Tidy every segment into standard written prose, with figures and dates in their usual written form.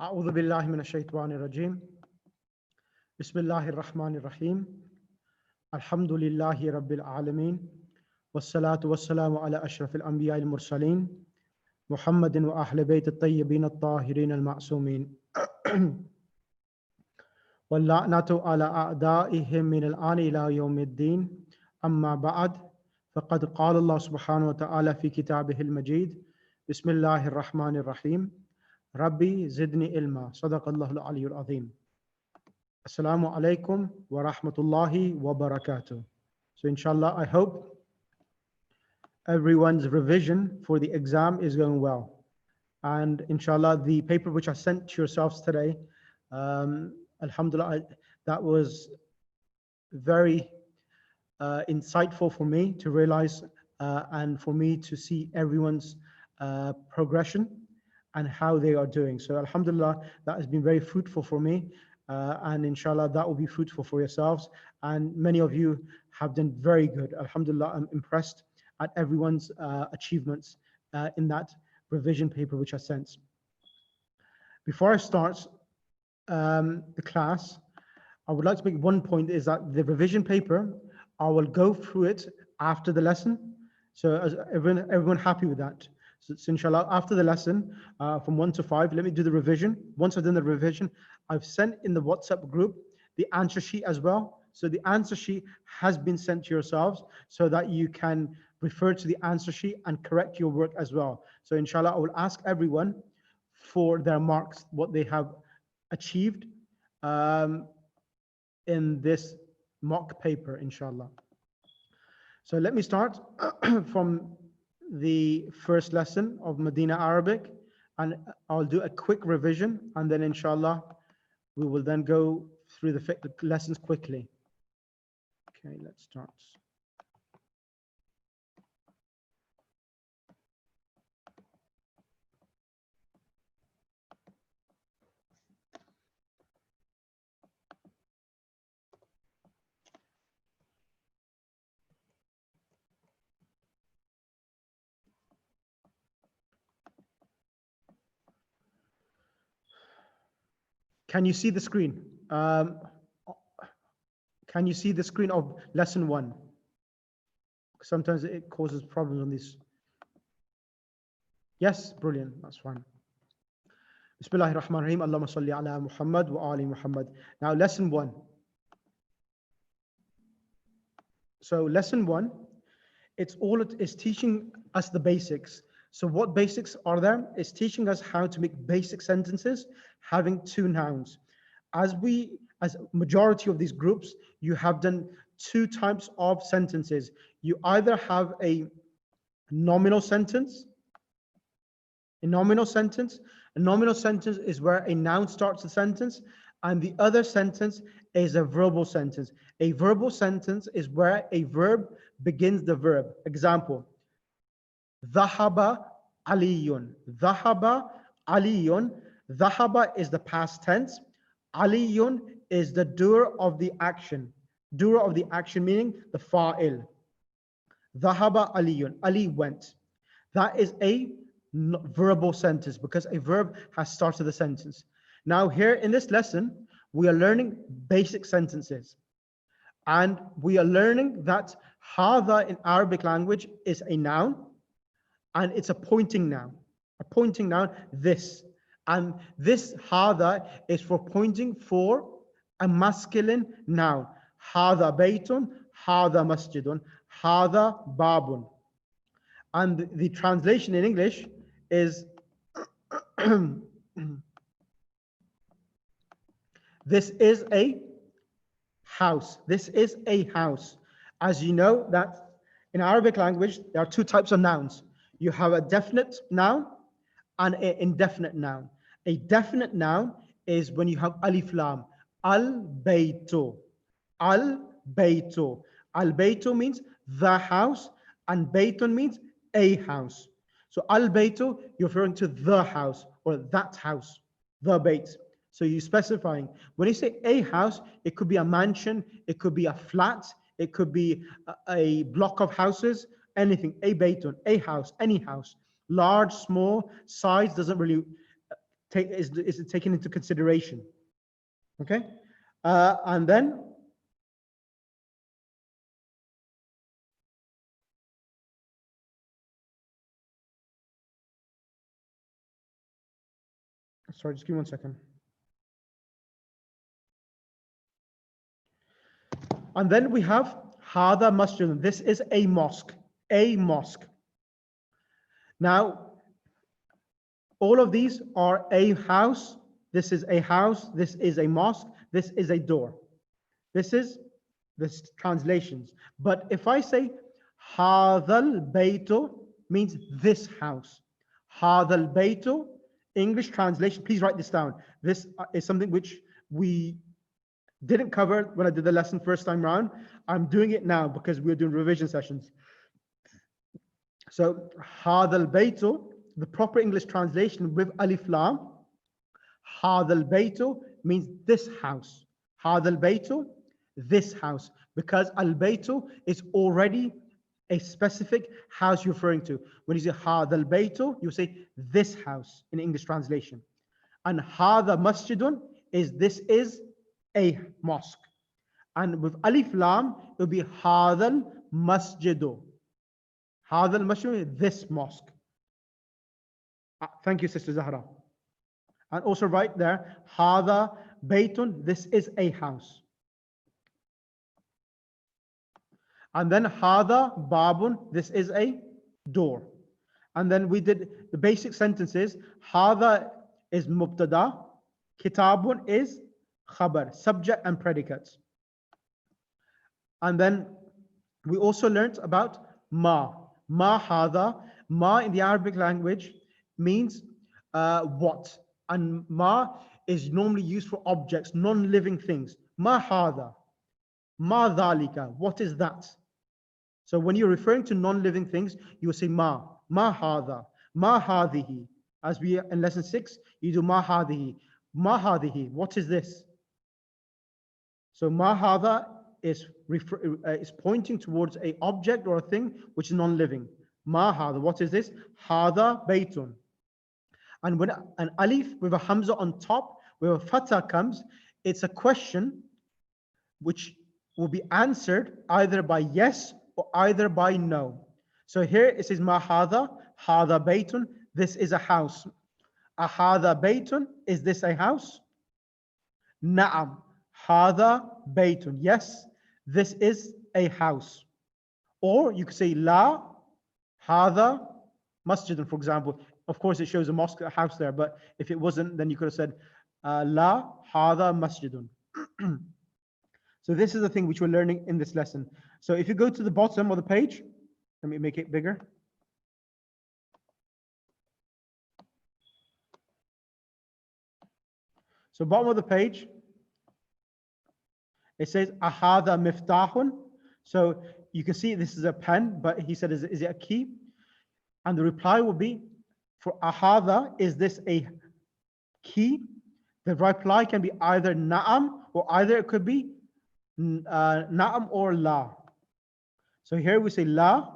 أعوذ بالله من الشيطان الرجيم بسم الله الرحمن الرحيم الحمد لله رب العالمين والصلاة والسلام على أشرف الأنبياء المرسلين محمد وأهل بيت الطيبين الطاهرين المعصومين واللعنة على أعدائهم من الآن إلى يوم الدين أما بعد فقد قال الله سبحانه وتعالى في كتابه المجيد بسم الله الرحمن الرحيم ربي زدني علما صدق الله العلي العظيم. Assalamu alaikum wa rahmatullahi wa barakatuh. So inshallah, I hope everyone's revision for the exam is going well. And inshallah, the paper which I sent to yourselves today, alhamdulillah, that was very insightful for me to realize and for me to see everyone's progression and how they are doing. So alhamdulillah, that has been very fruitful for me. And inshallah, that will be fruitful for yourselves. And many of you have done very good. Alhamdulillah, I'm impressed at everyone's achievements in that revision paper which I sent. Before I start the class, I would like to make one point is that the revision paper, I will go through it after the lesson. So is everyone happy with that? So inshallah, after the lesson, from 1 to 5, let me do the revision. Once I've done the revision, I've sent in the WhatsApp group the answer sheet as well. So the answer sheet has been sent to yourselves so that you can refer to the answer sheet and correct your work as well. So inshallah, I will ask everyone for their marks, what they have achieved in this mock paper, inshallah. So let me start from the first lesson of Medinah Arabic, and I'll do a quick revision, and then inshallah we will then go through the lessons quickly. Okay, let's start. Can you see the screen? Can you see the screen of lesson 1? Sometimes it causes problems on this. Yes, brilliant, that's fine. Bismillahir Rahmanir Rahim, Allahumma salli ala Muhammad wa ali Muhammad. Now lesson 1. So lesson 1, it is teaching us the basics. So what basics are there? It's teaching us how to make basic sentences having 2 nouns. As majority of these groups, you have done 2 types of sentences. You either have a nominal sentence. A nominal sentence is where a noun starts the sentence, and the other sentence is a verbal sentence. A verbal sentence is where a verb begins the verb. Example, Dhahaba Aliyun. Dhahaba Aliyun. Dhahaba is the past tense. Aliyun is the doer of the action. Doer of the action meaning the fa'il. Dhahaba Aliyun. Ali went. That is a verbal sentence because a verb has started the sentence. Now here in this lesson, we are learning basic sentences. And we are learning that hadha in Arabic language is a noun. And it's a pointing noun. A pointing noun, this. And this hadha is for pointing for a masculine noun. Hadha baytun, hadha masjidun, hadha babun. And the translation in English is this is a house. This is a house. As you know that in Arabic language, there are 2 types of nouns. You have a definite noun and an indefinite noun. A definite noun is when you have alif lam. Al-baytu. Al-baytu. Al-baytu means the house, and baytun means a house. So al-baytu, you're referring to the house or that house, the bayt. So you're specifying. When you say a house, it could be a mansion, it could be a flat, it could be a block of houses, anything, a baytun, a house, any house. Large, small, size doesn't really is taken into consideration. Okay, and then sorry, just give me 1 second. And then we have Hada Masjid. This is a mosque. A mosque. Now, all of these are a house. This is a house. This is a mosque. This is a door. This is the translations. But if I say Hadal Baytu means this house. Hadal Baytu, English translation, please write this down. This is something which we didn't cover when I did the lesson first time round. I'm doing it now because we're doing revision sessions. So Hadal Baytu, the proper English translation with Alif Lam, Hadal Baytu means this house. Hadal Baytu, this house, because Al Baytu is already a specific house you're referring to. When you say Hadal Baytu, you say this house in English translation. And Hada Masjidun is this is a mosque. And with Alif Lam, it will be Hadal Masjidu. Hadal Masjid, this mosque. Thank you, Sister Zahra. And also right there, Hada Baytun, this is a house. And then Hada Babun, this is a door. And then we did the basic sentences. Hada is Mubtada, Kitabun is Khabar, subject and predicates. And then we also learned about Ma. Ma Hada. Ma in the Arabic language means what. And Ma is normally used for objects, non-living things. Ma Hada. Ma Dhalika. What is that? So when you're referring to non-living things, you will say Ma. Ma Hada. Ma Hadihi. As we in lesson 6, you do Ma Hadihi. Ma Hadihi. What is this? So Ma Hada is pointing towards an object or a thing which is non-living. Ma Hada. What is this? Hada Baytun. And when an alif with a hamza on top, where a fatha comes, it's a question which will be answered either by yes or either by no. So here it says Ma Hada, Hada Baytun. This is a house. Ahada Baytun. Is this a house? Na'am. Hada Baytun. Yes, this is a house. Or you could say La Hada Masjidun, for example. Of course, it shows a mosque, a house there, but if it wasn't, then you could have said La Hada Masjidun. So this is the thing which we're learning in this lesson. So if you go to the bottom of the page, let me make it bigger. So bottom of the page, it says Ahada Miftahun. So you can see this is a pen, but he said, is it a key? And the reply will be, for Ahada, is this a key? The reply can be either Na'am, or either it could be Na'am or La. So here we say La,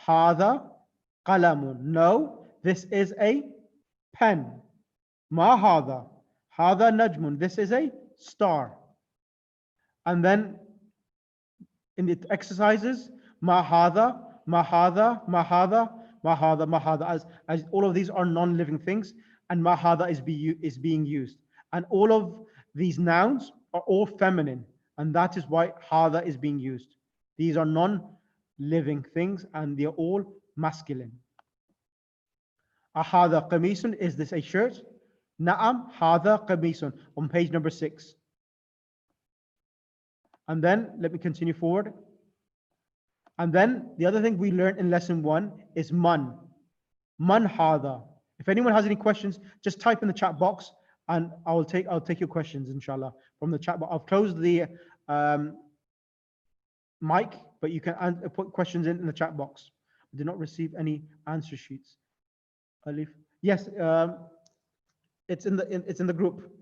Hada, Qalamun. No, this is a pen. Ma Hada, Hada Najmun. This is a star. And then in the exercises, Ma Hada, Ma Hada, Ma Hada, Ma Hada, Ma Hada. As all of these are non-living things, and Ma Hada is being used. And all of these nouns are all feminine, and that is why Hada is being used. These are non-living things, and they are all masculine. Ahada Qamisun, is this a shirt? Na'am, Hada Qamisun, on page number 6. And then let me continue forward. And then the other thing we learned in lesson 1 is man. Man hada. If anyone has any questions, just type in the chat box and I'll take your questions, inshallah, from the chat box. I've closed the mic, but you can put questions in the chat box. I did not receive any answer sheets. Alif. Yes, it's in the group.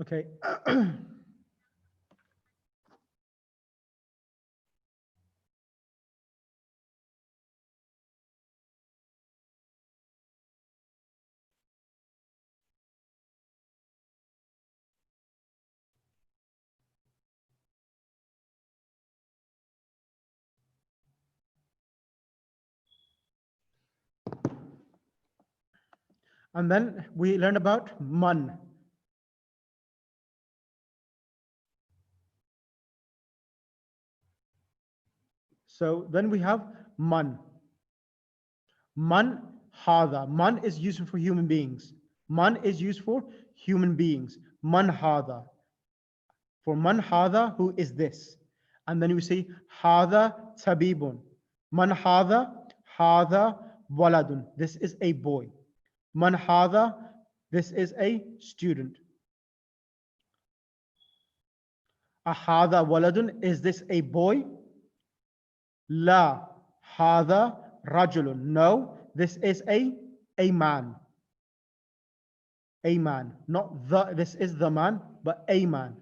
Okay. And then we learn about man. So then we have man. Man hada. Man is used for human beings. Man is used for human beings. Man hada. For man hada, who is this? And then we say hada tabibun. Man hada waladun. This is a boy. Man hada, this is a student. Ahada waladun, is this a boy? La hada rajulun. No, this is a man. A man. Not the, this is the man, but a man.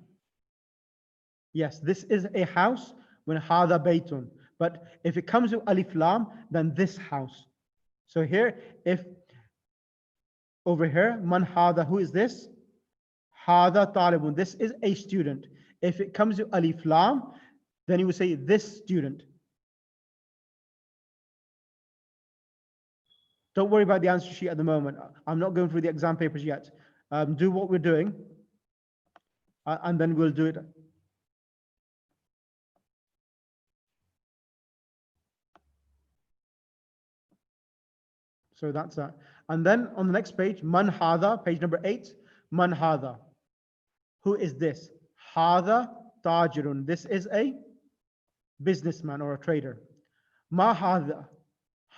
Yes, this is a house when hada baytun. But if it comes with alif lam, then this house. So here, if over here, man hada, who is this? Hada talibun. This is a student. If it comes with alif lam, then you would say this student. Don't worry about the answer sheet at the moment. I'm not going through the exam papers yet. Do what we're doing, and then we'll do it. So that's that. And then on the next page, man hada, page number 8, man hada. Who is this? Hada tajirun. This is a businessman or a trader. Ma hada.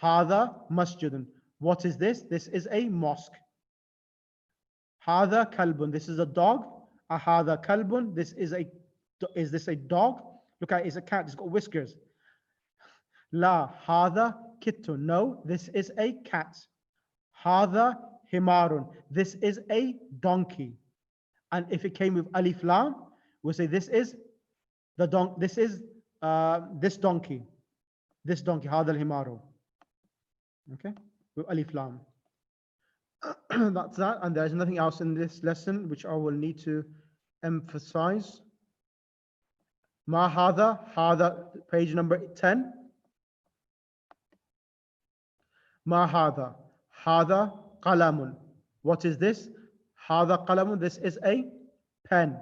Hada masjidun. What is this? This is a mosque. Hada kalbun. This is a dog. Ahada kalbun. Is this a dog? Look at it, it's a cat. It's got whiskers. La hada kittun. No, this is a cat. Hada himarun. This is a donkey. And if it came with alif lam, we'll say this is the this is this donkey. This donkey, hada himaru. Okay, with alif lam. That's that, and there's nothing else in this lesson which I will need to emphasize. Ma hada, page number 10. Ma hada qalamun. What is this? Hada qalamun, this is a pen.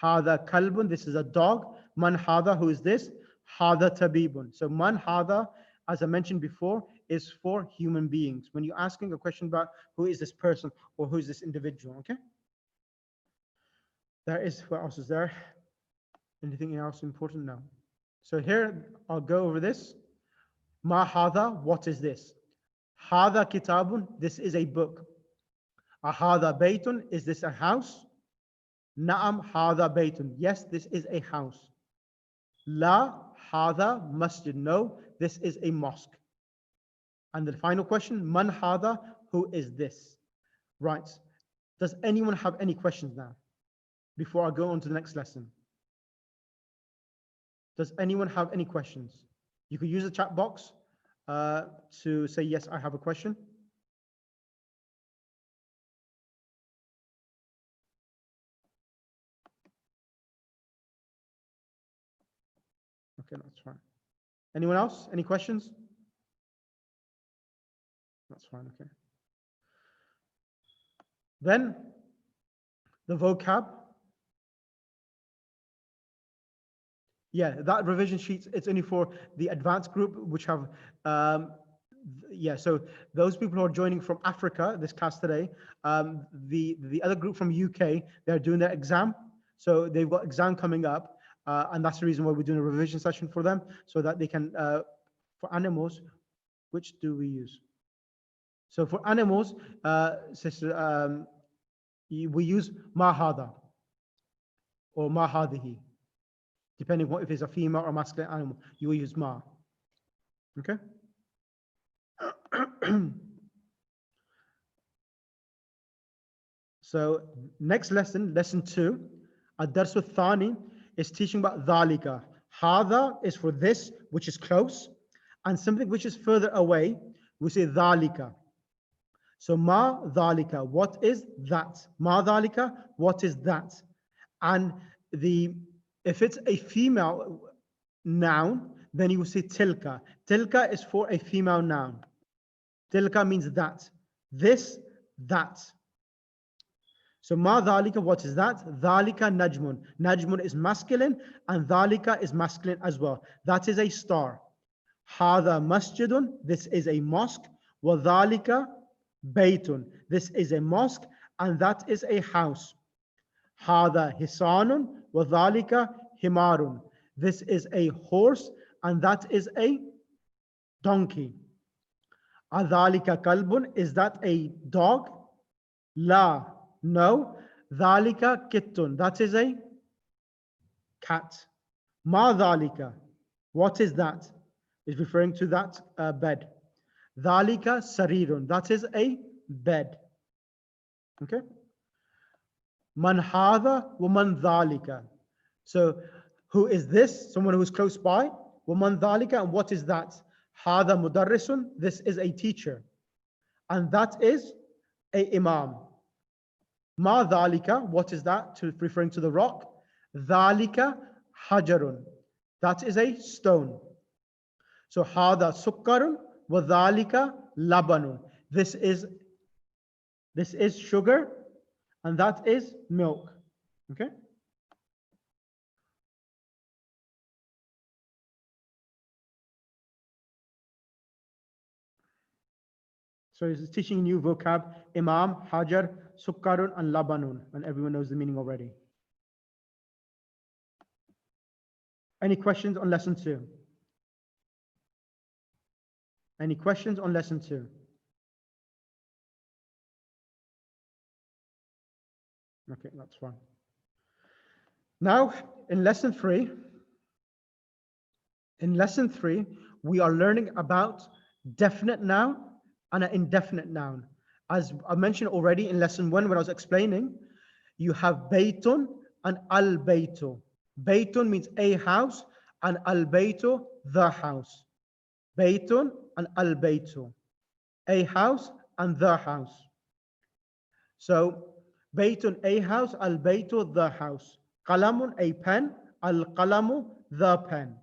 Hada kalbun, this is a dog. Man hada, who is this? Hada tabibun. So man hada, as I mentioned before, is for human beings. When you're asking a question about who is this person or who is this individual, okay? There is, what else is there? Anything else important? No. So here, I'll go over this. Ma hada, what is this? Hada kitabun, this is a book. Ahada baytun, is this a house? Naam hada baytun, yes, this is a house. La hada masjid, no, this is a mosque. And the final question, man hada, who is this? Right. Does anyone have any questions now before I go on to the next lesson? Does anyone have any questions? You could use the chat box to say, yes, I have a question. Okay, that's fine. Anyone else? Any questions? That's fine, okay. Then the vocab. Yeah, that revision sheet, it's only for the advanced group, which have, yeah, so those people who are joining from Africa, this class today, the other group from UK, they're doing their exam. So they've got exam coming up, and that's the reason why we're doing a revision session for them, so that they can, for animals, which do we use? So for animals, sister, we use mahada or mahadihi. Depending on if it's a female or masculine animal, you will use ma. Okay? So next lesson, lesson 2, الدرس الثاني is teaching about ذلك. هذا is for this, which is close, and something which is further away, we say ذلك. So ما ذلك, what is that? ما ذلك, what is that? And if it's a female noun, then you will say tilka. Tilka is for a female noun. Tilka means that. This, that. So ma dhalika, what is that? Dhalika najmun. Najmun is masculine and dhalika is masculine as well. That is a star. Hada masjidun, this is a mosque. Wa dhalika baytun, this is a mosque and that is a house. Hada hisanun wa dhalika himarun, this is a horse and that is a donkey. Adhalika kalbun, is that a dog? La, no. Dhalika kittun, that is a cat. Ma dhalika, what is that? Is referring to that bed. Dhalika sarirun, that is a bed. Okay. Man hadha wa man dhalika. So who is this? Someone who is close by. Wa man dhalika, and what is that? Hadha mudarrisun, this is a teacher. And that is a imam. Ma dhalika, what is that? Referring to the rock. Dhalika hajarun, that is a stone. So hada sukkarun wa dhalika labanun, this is sugar and that is milk. Okay. So he's teaching new vocab: imam, hajar, sukkarun, and labanun, and everyone knows the meaning already. Any questions on lesson 2? Any questions on lesson 2? Okay, that's fine. Now, in lesson 3, we are learning about definite noun and an indefinite noun. As I mentioned already in lesson 1 when I was explaining, you have baytun and al-baytu. Baytun means a house and al-baytu the house. Baytun and al-baytu, a house and the house. So baytun, a house, al-baytu, the house. Qalamun, a pen, al-qalamu, the pen.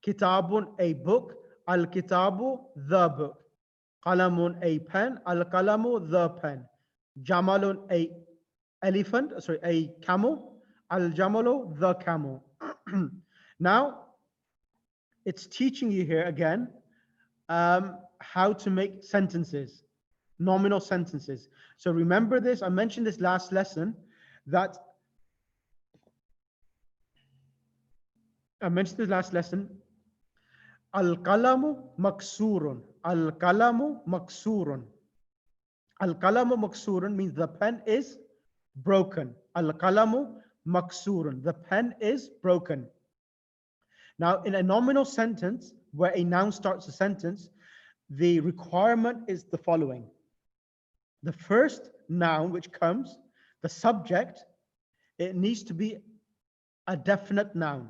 Kitabun, a book, al-kitabu, the book. Qalamun, a pen, al-qalamu, the pen. Jamalun, a camel, al-jamalu, the camel. Now, it's teaching you here again how to make sentences, nominal sentences. So remember this, I mentioned this last lesson, that Al-qalamu maksurun. Al-qalamu maksurun. Al-qalamu maksurun means the pen is broken. Al-qalamu maksurun, the pen is broken. Now, in a nominal sentence, where a noun starts a sentence, the requirement is the following. The first noun which comes, the subject, it needs to be a definite noun.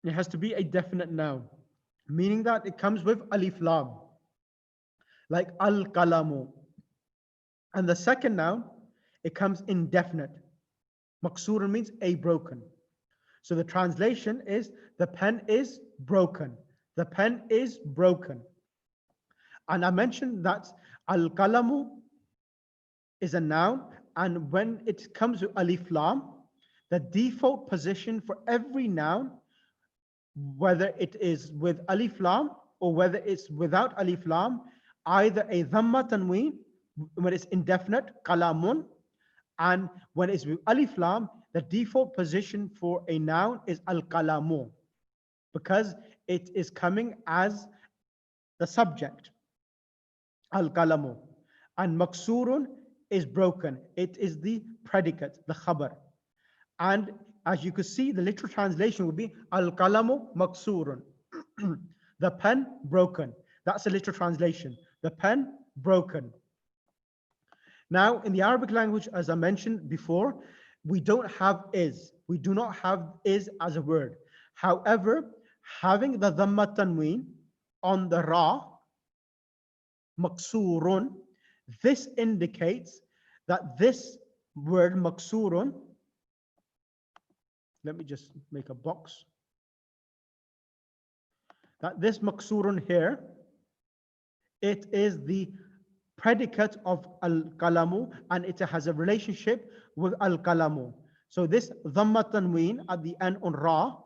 It has to be a definite noun, meaning that it comes with alif lam, like al-qalamu. And the second noun, it comes indefinite. Maksurun means a broken. So the translation is the pen is broken. The pen is broken. And I mentioned that al-qalamu is a noun, and when it comes with alif lam, the default position for every noun, whether it is with alif lam or whether it's without alif lam, either a dhamma tanween when it's indefinite, qalamun, and when it's with alif lam, the default position for a noun is al-qalamu, because it is coming as the subject, al-qalamu. And maksurun is broken. It is the predicate, the khabar. And as you could see, the literal translation would be al-qalamu maksurun. The pen broken. That's the literal translation. The pen broken. Now, in the Arabic language, as I mentioned before, we don't have is. We do not have is as a word. However, having the dhamma tanween on the ra, maksurun, this indicates that this word maksurun, let me just make a box, that this maksurun here, it is the predicate of al-kalamu and it has a relationship with al-kalamu. So this dhamma tanween at the end on ra,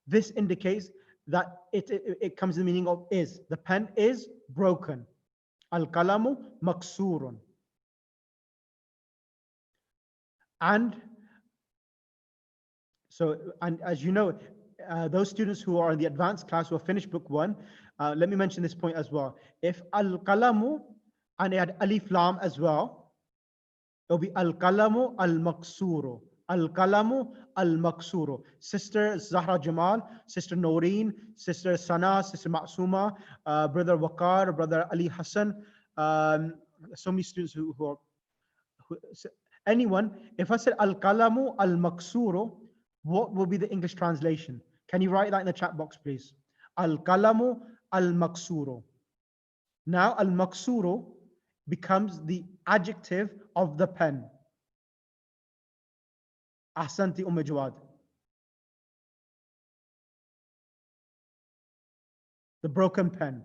this indicates that it comes in the meaning of is. The pen is broken. Al-kalamu maksurun. And so, and as you know, those students who are in the advanced class who have finished book 1, let me mention this point as well. If al-kalamu and it had alif lam as well, it will be al-kalamu al-maksuru. Al-kalamu al-maksuru. Sister Zahra Jamal, Sister Noreen, Sister Sana, Sister Ma'suma, Brother Waqar, Brother Ali Hassan, so many students who are, anyone, if I said al-kalamu al-maksuru, what will be the English translation? Can you write that in the chat box, please? Al-kalamu al-maksuru. Now, al-maksuru becomes the adjective of the pen. Ahsanti Jawad. The broken pen.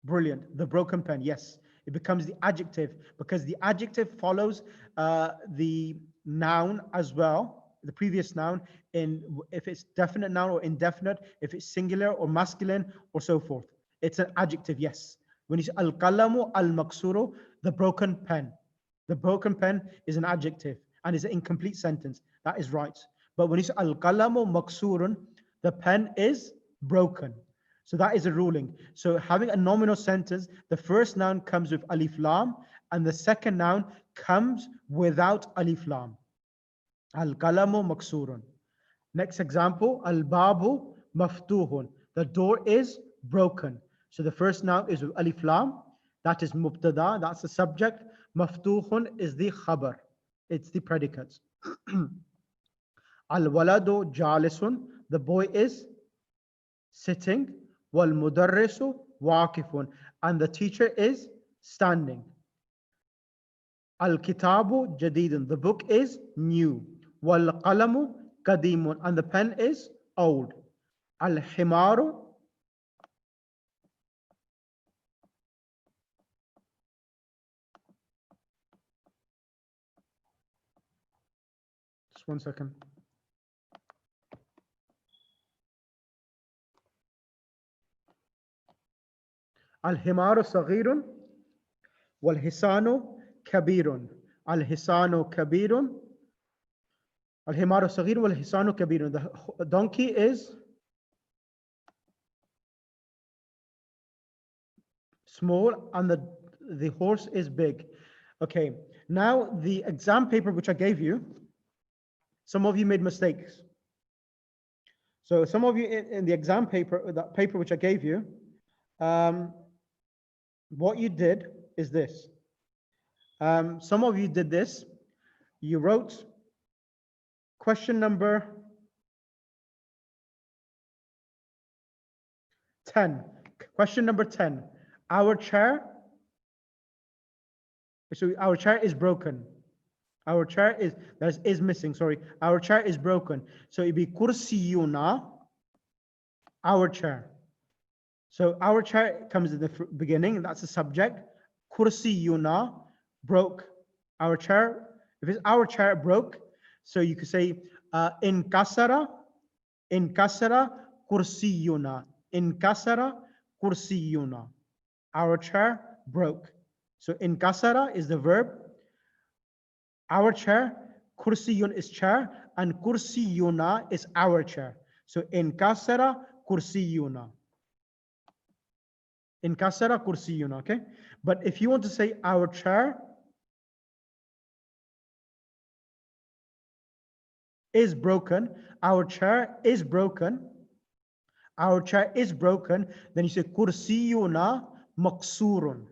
Brilliant. The broken pen, yes. It becomes the adjective because the adjective follows the noun as well, the previous noun, in if it's definite noun or indefinite, if it's singular or masculine or so forth. It's an adjective, yes. When you say al-kalamu al-maksuru, the broken pen. The broken pen is an adjective and is an incomplete sentence. That is right. But when you say al-kalamu maksurun, the pen is broken. So that is a ruling. So having a nominal sentence, the first noun comes with alif lam and the second noun comes without alif lam. Al-kalamu maksurun. Next example, al-babu maftuhun. The door is broken. So the first noun is with alif lam. That is mubtada, that's the subject. Maftuhun is the khabar. It's the predicate. Al-waladu jalisun. The boy is sitting. Wal-mudarrisu waqifun. And the teacher is standing. Al-kitabu jadidun. The book is new. Wal-qalamu qadimun. And the pen is old. Al-himaru. Just 1 second. Al-himaru saghirun wal-hisanu kabirun. Al-hisanu kabirun. Al-himaru saghirun wal-hisanu kabirun. The donkey is small and the horse is big. Okay, now the exam paper which I gave you, some of you made mistakes. So some of you in the exam paper, that paper which I gave you, what you did is this. Some of you did this. You wrote question number 10. Question number 10. Our chair is broken. Our chair is missing, sorry. Our chair is broken. So it'd be kursiyuna, our chair. So our chair comes at the beginning, that's the subject. Kursiyuna, broke. Our chair, if it's our chair broke, so you could say in kasara kursiyuna. In kasara kursiyuna. Our chair broke. So in kasara is the verb. Our chair, kursiyun is chair, and kursiyuna is our chair. So in kasara kursiyuna. In kasara kursiyuna, okay? But if you want to say our chair is broken, our chair is broken, our chair is broken, then you say kursiyuna maksurun.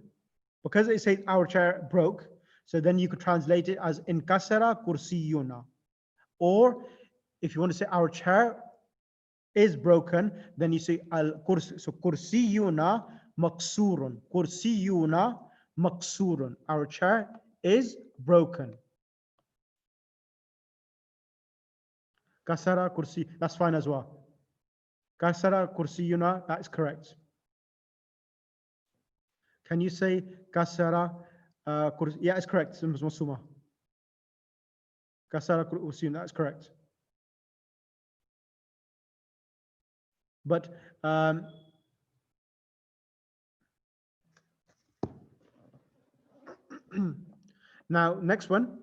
because it says our chair broke, so then you could translate it as inkasara kursiyuna. Or if you want to say our chair is broken, then you say al kursi. So kursiyuna maksurun. Kursiyuna maksurun. Our chair is broken. Kasara kursi, that's fine as well. Kasara kursiyuna, that is correct. Can you say kasara kursi? Yeah, it's correct. Masuma. Kasara kursiyuna, that's correct. But now, next one,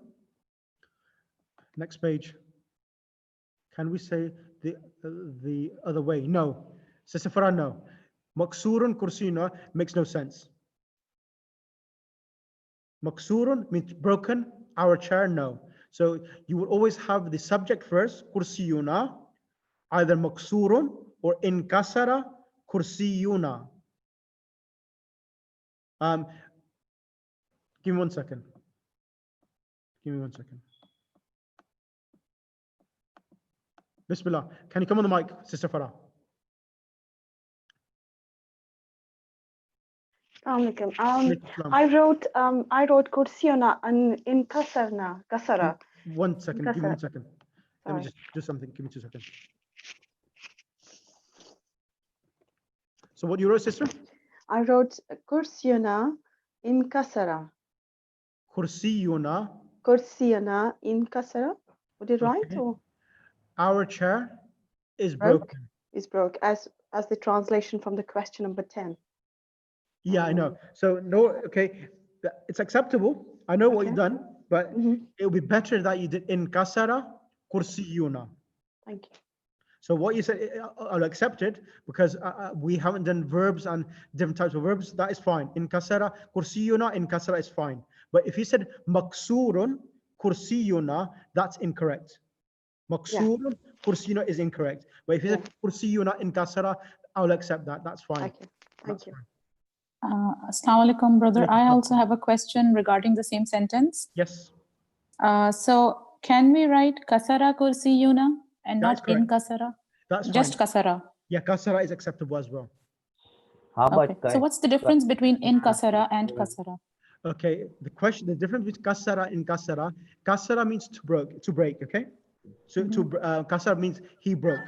next page. Can we say the other way? No. Sisifara, no. Maksurun kursina makes no sense. Maksurun means broken. Our chair, no. So you will always have the subject first, kursiyuna, either maksurun or inkasara kursiyuna. Give me 1 second. Give me 1 second. Bismillah. Can you come on the mic, Sister Farah? I wrote kursiyuna in kasara. 1 second. Give me 1 second. Let me just do something. Give me 2 seconds. So what you wrote, sister? I wrote kursiyuna in kasara. Kursiyuna. Kursiyuna in kasara. Would it right? Or? Our chair is broken. Is broke as the translation from the question number 10. Yeah, I know. So no, okay, it's acceptable. I know what you've done, but it would be better that you did in kasara kursiyuna. Thank you. So what you said, I'll accept it because we haven't done verbs and different types of verbs. That is fine. In kasara kursiyuna, in kasara is fine. But if you said maksurun kursiyuna, that's incorrect. Maksurun kursiyuna is incorrect. But if you said kursiyuna in kasara, I'll accept that. That's fine. Okay. Thank you. Assalamu alaikum, brother. I also have a question regarding the same sentence. Yes. So can we write kasara kursiyuna and not in kasara? That's fine. Just kasara. Yeah, kasara is acceptable as well. How about So what's the difference between in kasara and kasara? Okay, the difference between kasara and kasara means to break, okay? So kasara means he broke.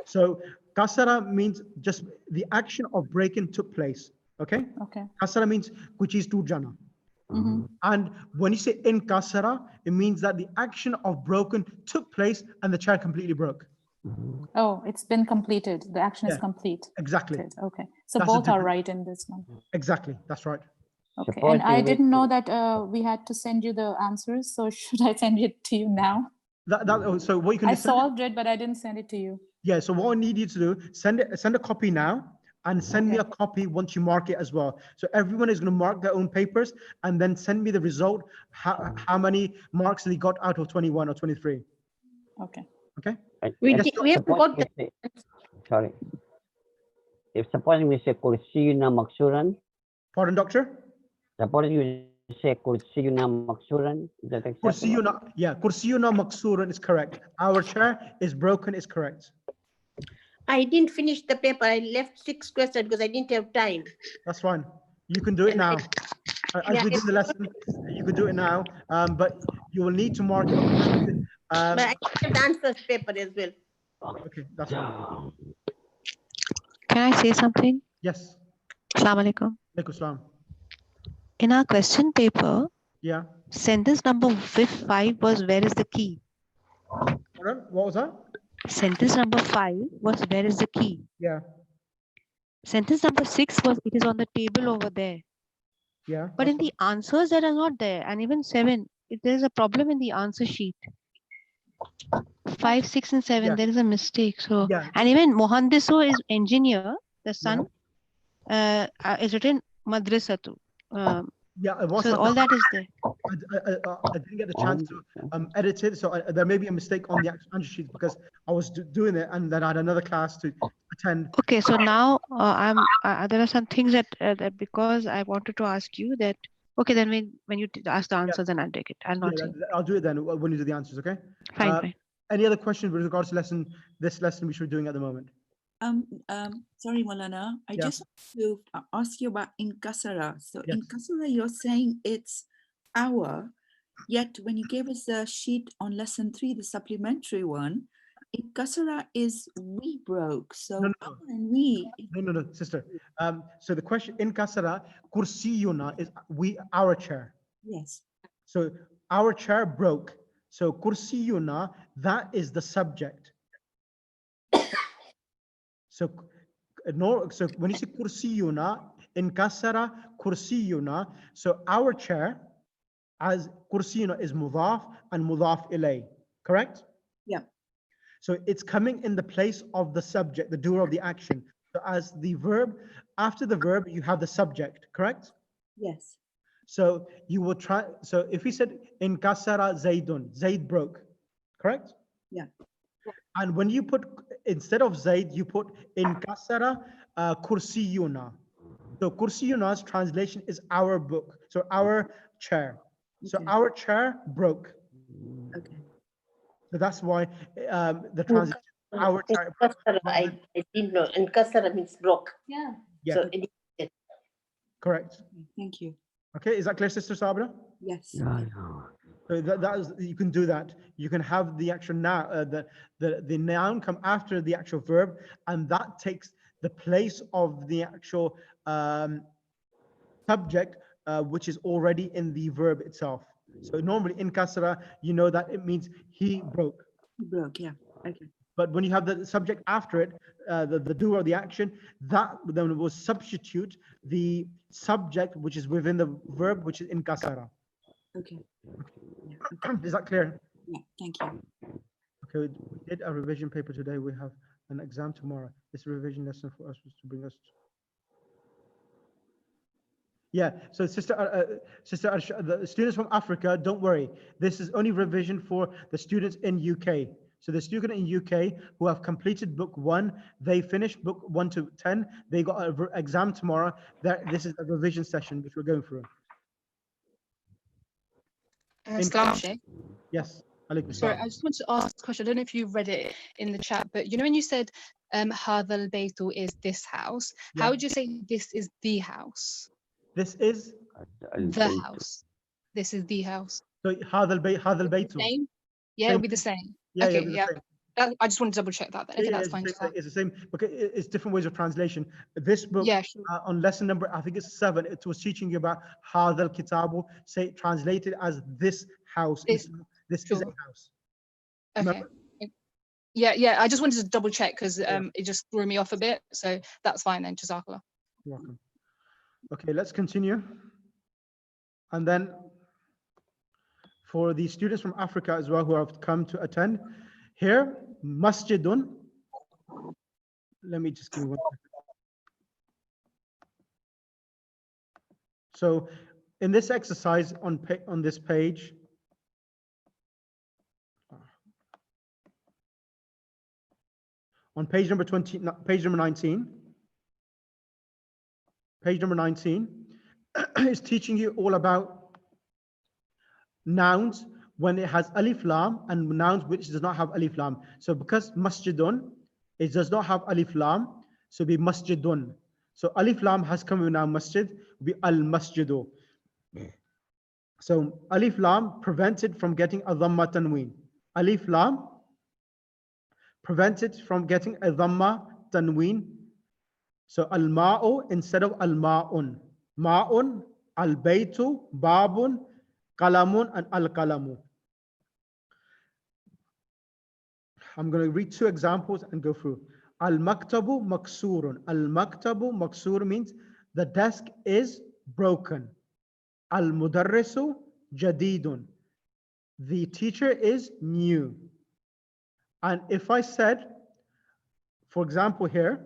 So kasara means just the action of breaking took place. Okay. Kasara means which is to jana. And when you say in kasara, it means that the action of broken took place and the chair completely broke. Oh, it's been completed. The action is complete. Exactly. Okay. So That's both are right in this one. Exactly. That's right. Okay. And I didn't know that we had to send you the answers. So should I send it to you now? So what you can do, I solved it, but I didn't send it to you. Yeah. So what I need you to do, send a copy now. And send me a copy once you mark it as well. So everyone is going to mark their own papers and then send me the result, how many marks they got out of 21 or 23. Okay. Okay. We have to got the... Sorry. If supposing we say kursiyuna maksuran. Pardon, doctor? Supposing you say kursiyuna maksuran. Is that acceptable? Kursiyuna maksuran is correct. Our chair is broken is correct. I didn't finish the paper. I left 6 questions because I didn't have time. That's fine. You can do it now. As we do the lesson, you can do it now. But you will need to mark it. But I have the answers paper as well. Okay, that's fine. Can I say something? Yes. Assalamu alaikum. Alaikum salam. In our question paper, sentence number 5 was where is the key? What was that? Sentence number 5 was where is the key? Yeah. Sentence number 6 was it is on the table over there. Yeah. But in the answers that are not there, and even 7, there is a problem in the answer sheet. 5, 6, and 7, there is a mistake. So and even Mohandiso is engineer, the son, is written Madrasatu. So all that is there. I didn't get the chance to edit it, so there may be a mistake on the answer sheet because I was doing it and then I had another class to attend. Okay, so now there are some things that because I wanted to ask you that Okay, then when you ask the answers, then I'll take it. I'll not Yeah, say. I'll do it then when you do the answers, okay? Fine, fine. Any other questions with regards to this lesson which we're doing at the moment? Sorry, Malana. I Yeah. just want to ask you about Inkasara. So Yes. Inkasara, you're saying it's our, yet when you gave us the sheet on lesson 3, the supplementary one, Inkasara is we broke. So No, no, our and we. No, sister. So the question in kasara, kursiyuna is our chair. Yes. So our chair broke. So kursiyuna, that is the subject. So so when you say kursiyuna, in kasara, kursiyuna, so our chair as kursiyuna is mudaf and mudaf ilay, correct? Yeah. So it's coming in the place of the subject, the doer of the action. So as the verb, after the verb, you have the subject, correct? Yes. So you will try, so if we said in kasara Zaidun, Zaid broke, correct? Yeah. And when you put, instead of Zaid, you put in kasara kursiyuna. So kursiyuna's translation is our book, so our chair. So Okay. our chair broke. Okay. So that's why the translation, our chair. I didn't know. Inkasara means broke. Yeah. Yeah. So Correct. Thank you. Okay, is that clear, Sister Sabra? Yes. So that is, you can do that. You can have the actual noun, the noun come after the actual verb, and that takes the place of the actual subject, which is already in the verb itself. So normally in kasra, you know that it means he broke. Broke, yeah. Okay. But when you have the subject after it, the doer of the action, that then will substitute the subject which is within the verb, which is in kasara. Okay. Yeah. Okay. Is that clear? Yeah. Thank you. Okay, we did a revision paper today. We have an exam tomorrow. This revision lesson for us was to bring us. Yeah, so Sister Arsha, the students from Africa, don't worry. This is only revision for the students in UK. So the student in UK who have completed book 1, they finished book 1 to 10. They got an exam tomorrow. This is a revision session which we're going through. Salam Sheikh. Yes. Alaikum Sorry, salam. I just wanted to ask a question. I don't know if you read it in the chat, but you know when you said Hadha al-Baytu is this house, how would you say this is the house? This is the house. This is the house. So Hadha al-Baytu. Same? Yeah, it'll be the same. Yeah, Okay, yeah. I just wanted to double check that. Okay, that's fine. It's the same. Okay, it's different ways of translation. This book, on lesson number, I think it's 7, it was teaching you about Hadha al-Kitabu, say translated as this house. This is a house. Okay. Remember? Yeah. I just wanted to double check because it just threw me off a bit. So that's fine then. Jazakallah. You're welcome. Okay, let's continue. And then for the students from Africa as well who have come to attend, here, masjidun. Let me just give you 1 second. So in this exercise on this page, on page number 20, page number 19, is teaching you all about nouns when it has alif lam and nouns which does not have alif lam. So because masjidun, it does not have alif lam, so be masjidun. So alif lam has come with now masjid, be al masjidu. So alif lam prevented from getting a dhamma tanween. Alif lam prevented from getting a dhamma tanween. So al ma'u instead of al ma'un. Ma'un, al baytu, babun, qalamun, and al qalamu. I'm going to read 2 examples and go through. Al maktabu maksurun. Al maktabu maksur means the desk is broken. Al mudarrisu jadidun. The teacher is new. And if I said, for example here,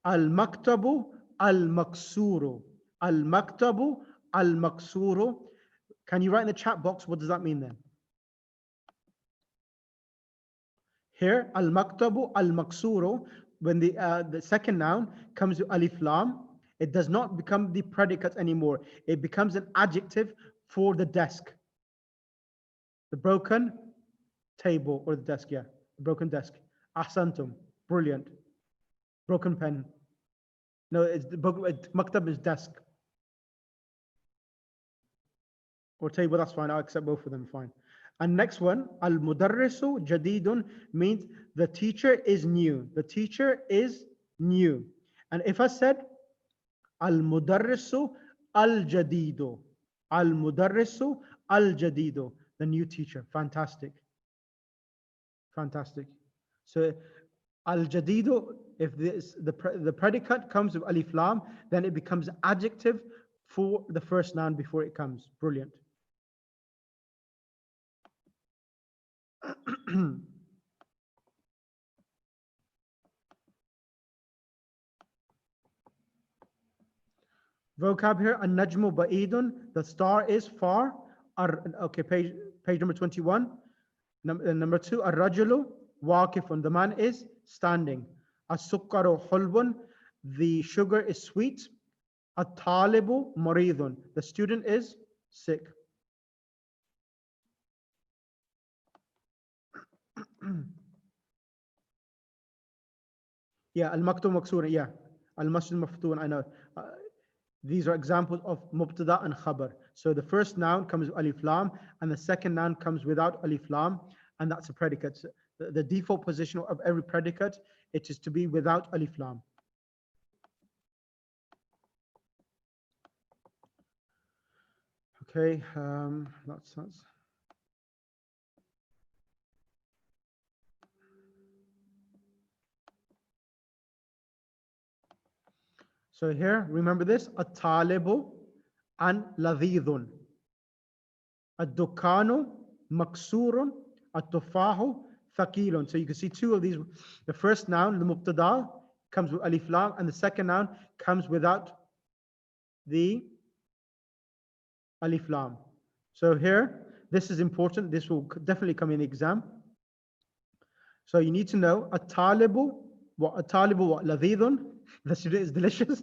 al maktabu al maksuru. Al maktabu al maksuru. Can you write in the chat box, what does that mean then? Here, al-maktabu al-maksuru, when the second noun comes to alif lam, It does not become the predicate anymore. It becomes an adjective for the desk. The broken table or the desk, yeah. The broken desk. Ahsantum, brilliant. Broken pen. No, it's the maktab is desk. Or table, that's fine. I'll accept both of them, fine. And next one, al-mudarrisu jadidun means the teacher is new. The teacher is new. And if I said al-mudarrisu al-jadidu, al-mudarrisu al-jadidu, the new teacher, fantastic. Fantastic. So al-jadidu, if the predicate comes with alif lam, then it becomes adjective for the first noun before it comes. Brilliant. Vocab here, an-najmu ba'idun, the star is far. Okay, page number 21. Number 2, ar-rajulu waqifun, the man is standing. As-sukkaru hulbun, the sugar is sweet. At-talibu maridun, the student is sick. Yeah, al-maktub maksura, yeah. Al-masjid maftun, I know. These are examples of mubtada and khabar. So the first noun comes with alif lam, and the second noun comes without alif lam, and that's a predicate. The default position of every predicate, it is to be without alif lam. Okay, that's. So here, remember this, at-talibu and ladhidun. Ad-dukanu maksurun, at-tufahu thaqilun. So you can see two of these. The first noun, the mubtada, comes with alif lam, and the second noun comes without the alif lam. So here, this is important. This will definitely come in the exam. So you need to know at-talibu, what ladhidun. The student is delicious.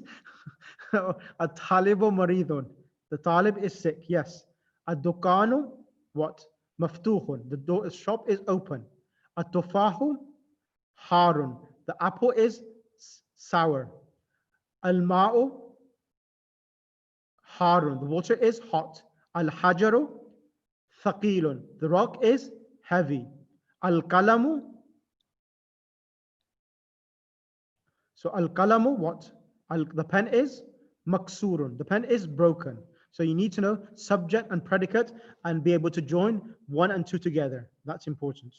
At-talibu maridun. The talib is sick, yes. Ad-dukanu, what? Maftuhun. The shop is open. At-tufahu, harun. The apple is sour. Al-ma'u, harun. The water is hot. Al-hajaru, thaqilun. The rock is heavy. Al-qalamu. So al-qalamu, what? The pen is maksurun. The pen is broken. So you need to know subject and predicate and be able to join 1 and 2 together. That's important.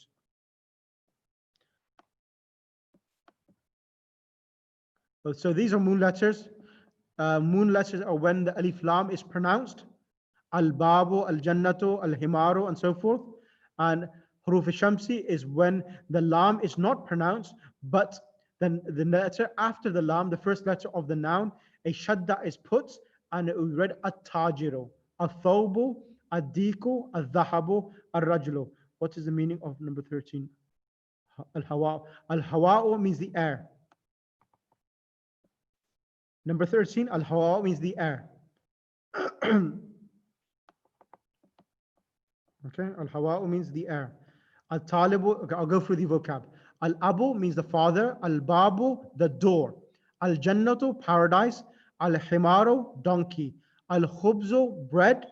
So these are moon letters. Moon letters are when the alif lam is pronounced. Al-babu, al-jannatu, al-himaru, and so forth. And huruf shamsi is when the lam is not pronounced, but then the letter after the lam, the first letter of the noun, a shadda is put, and it will be read at-tajiru, al-thawbu, ad-diku, al-dhahabu, al-rajulu. What is the meaning of number 13? Al-hawa. Al-hawa'u means the air. Number 13, al-hawa means the air. Okay, al-hawa means the air. Al-talibu, okay, I'll go through the vocab. Al-abu means the father. Al-babu, the door. Al-jannatu, paradise. Al-himaru, donkey. Al-khubzu, bread.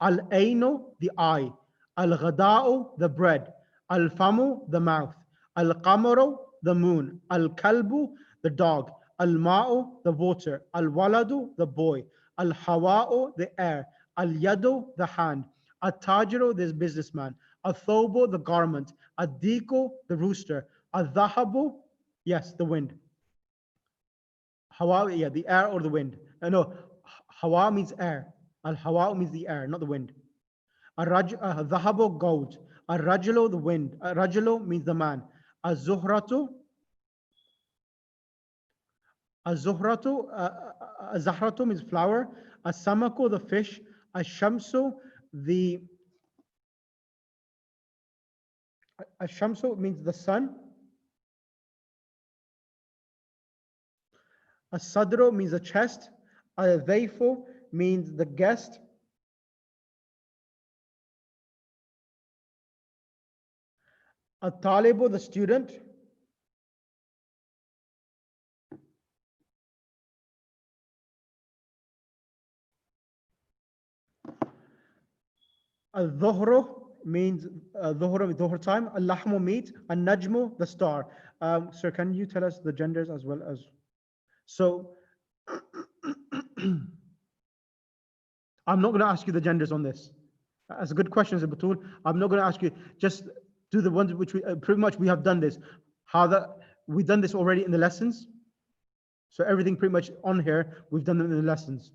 Al-ainu, the eye. Al-ghada'u, the bread. Al-famu, the mouth. Al-qamaru, the moon. Al-kalbu, the dog. Al-ma'u, the water. Al-waladu, the boy. Al-hawa'u, the air. Al-yadu, the hand. At-tajiru, this businessman. Al-thawbu, the garment. Ad-diku, the rooster. Al-dhahabu, yes, the wind. Hawa, yeah, the air or the wind. No, hawa means air. Al-hawa means the air, not the wind. Al-dhahabu, gold. Al-rajulu, the wind. Al-rajulu means the man. Al-zuhratu, Al-zahratu means flower. Al-samaku, the fish. Al-shamsu, the Ash-Shamsu means the sun. As-Sadru means the chest. Al-Dhayfu means the guest. Al-Talibu, the student. Al-Dhuhru means dhuhr time. Al-Lahmu meat. Al-Najmu, the star. Sir, can you tell us the genders as well as? So, I'm not going to ask you the genders on this. That's a good question, Batul. I'm not going to ask you. Just do the ones which we pretty much we have done this. We've done this already in the lessons. So everything pretty much on here, we've done them in the lessons.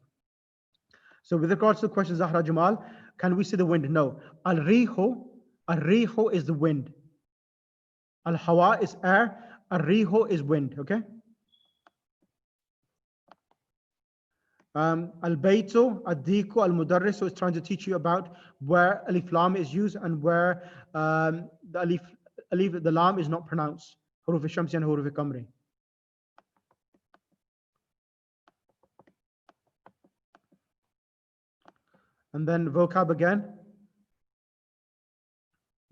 So with regards to the question, Zahra Jamal, can we see the wind? No. Al-Riho is the wind. Al-Hawa is air. Al-Riho is wind, okay? Al-Baytu, Ad-Diku, Al-Mudarris, so it's trying to teach you about where Alif Lam is used and where the Lam is not pronounced. Huruf al-Shamsi and Huruf al-Qamri. And then vocab again.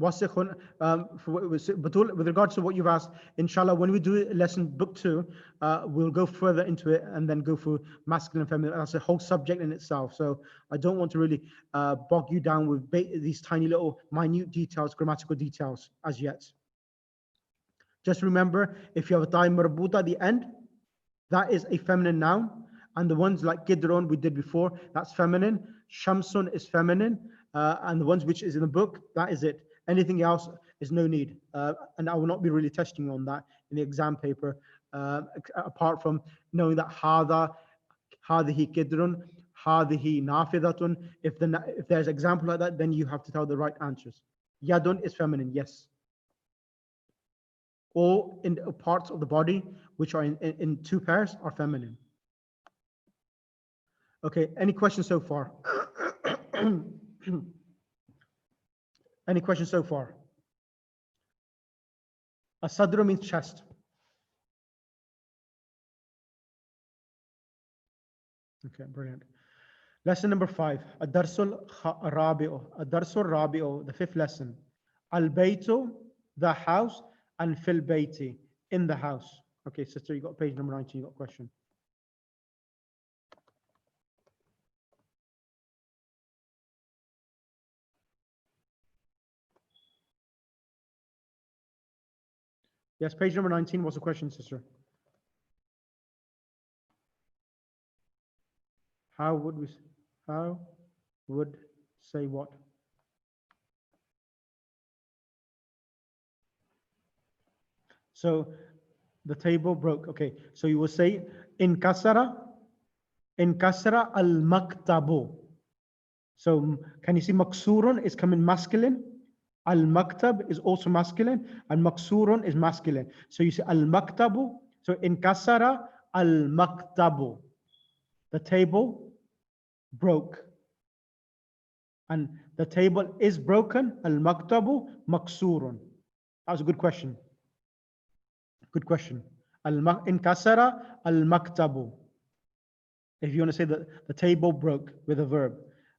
Wasikhun, Batul, with regards to what you've asked, inshallah, when we do lesson book 2, we'll go further into it and then go for masculine and feminine. That's a whole subject in itself. So I don't want to really bog you down with these tiny little minute details, grammatical details as yet. Just remember, if you have a ta marbuta at the end, that is a feminine noun. And the ones like Gidron we did before, that's feminine. Shamsun is feminine. And the ones which is in the book, that is it. Anything else is no need. And I will not be really testing on that in the exam paper, apart from knowing that hadihi kidrun, hadihi nafidatun. If there's an example like that, then you have to tell the right answers. Yadun is feminine, yes. All in parts of the body which are in 2 pairs are feminine. Okay, any questions so far? Any questions so far? Asadru means chest. Okay, brilliant. Lesson number 5. Ad-Darsul Rabi'u. Ad-Darsul Rabi'u, the 5th lesson. Al-Baytu, the house, and Fil Bayti, in the house. Okay, sister, you got page number 19, you got a question. Yes, page number 19. What's the question, sister? How would say what? So the table broke. Okay, so you will say in kasara al-maktabu. So can you see maksurun is coming masculine? Al-maktab is also masculine, and maksurun is masculine. So you say al-maktabu. So in kasara al-maktabu, the table broke. And the table is broken. Al-maktabu maksurun. That was a good question. Good question. In kasara al-maktabu. If you want to say that the table broke with a verb.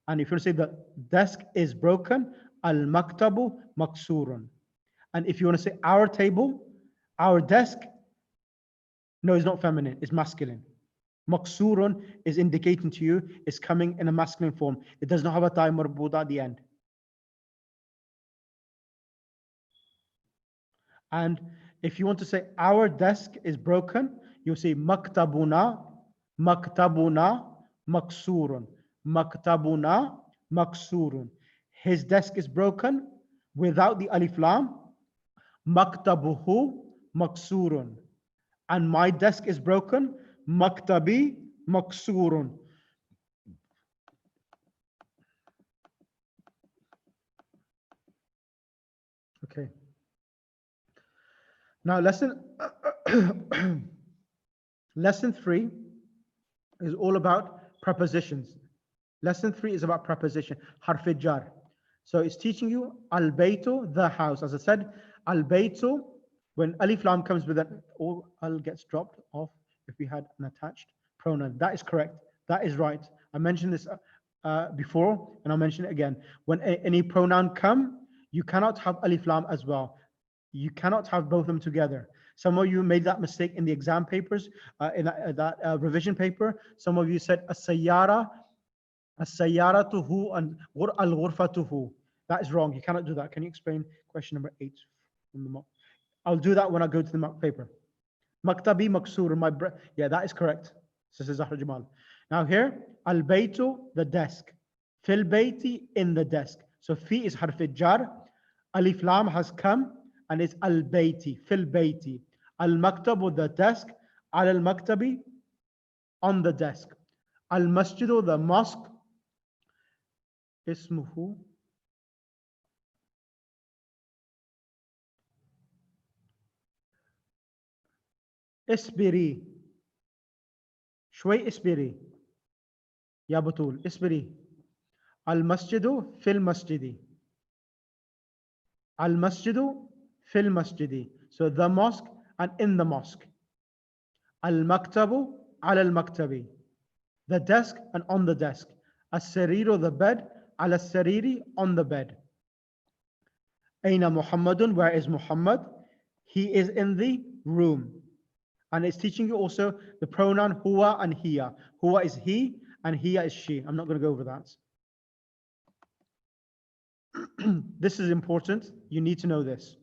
And if you want to say the desk is broken, al-maktabu maksurun. And if you want to say our table, our desk, no, it's not feminine, it's masculine. Maksurun is indicating to you it's coming in a masculine form. It does not have a ta marbuta at the end. And if you want to say our desk is broken, you say maktabuna maksurun. Maktabuna maksurun. His desk is broken without the alif lam. Maktabuhu maksurun. And my desk is broken. Maktabi maksurun. Okay. Now lesson 3 is all about prepositions. Lesson 3 is about preposition, harf jar. So it's teaching you al-baytu, the house. As I said, al-baytu, when alif lam comes with an, all al gets dropped off if we had an attached pronoun. That is correct. That is right. I mentioned this before, and I'll mention it again. When any pronoun come, you cannot have alif lam as well. You cannot have both of them together. Some of you made that mistake in the exam papers, in that revision paper. Some of you said as-sayyaratuhu and al-ghurfatuhu. That is wrong. You cannot do that. Can you explain question number 8 from the mock? I'll do that when I go to the mock paper. Maktabi maksur, yeah, that is correct. Says Zahra Jamal. Now here, al-baytu, the desk. Fil bayti, in the desk. So fi is harf jar. Alif lam has come and it's al-bayti, fil bayti. Al-maktabu, the desk. Al-maktabi, on the desk. Al-masjidu, the mosque. Ismuhu. Isbiri. شوي اصبري يا بطول اصبري. المسجد في المسجد. المسجد في المسجد. So the mosque and in the mosque. المكتب على المكتب. The desk and on the desk. السرير, the bed. على السرير, on the bed. أين محمد, where is Muhammad? He is in the room. And it's teaching you also the pronoun huwa and hiya. Huwa is he and hiya is she. I'm not going to go over that. This is important. You need to know this.